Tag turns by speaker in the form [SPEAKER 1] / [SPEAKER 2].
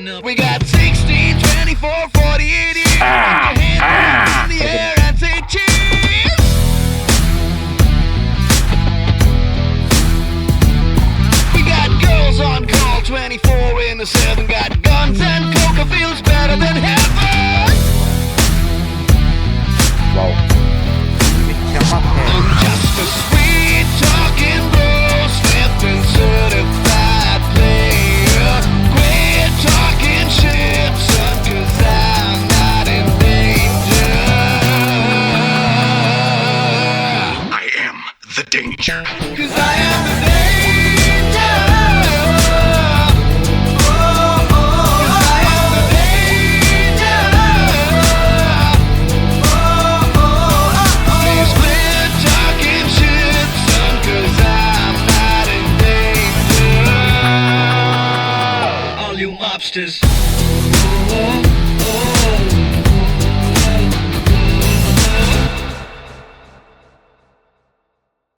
[SPEAKER 1] up. We got 16, 24, 48 years. Put your hands in the air and say cheers. We got girls on call 24/7. Got guns and coca feels better than heaven.
[SPEAKER 2] Wow.
[SPEAKER 1] I'm just a sweet talking bro, slipping certified player. Quit talking shit, son, 'cause I'm not in danger.
[SPEAKER 3] I am the danger.
[SPEAKER 1] 'Cause I am the danger. Mobsters. Oh, oh, oh.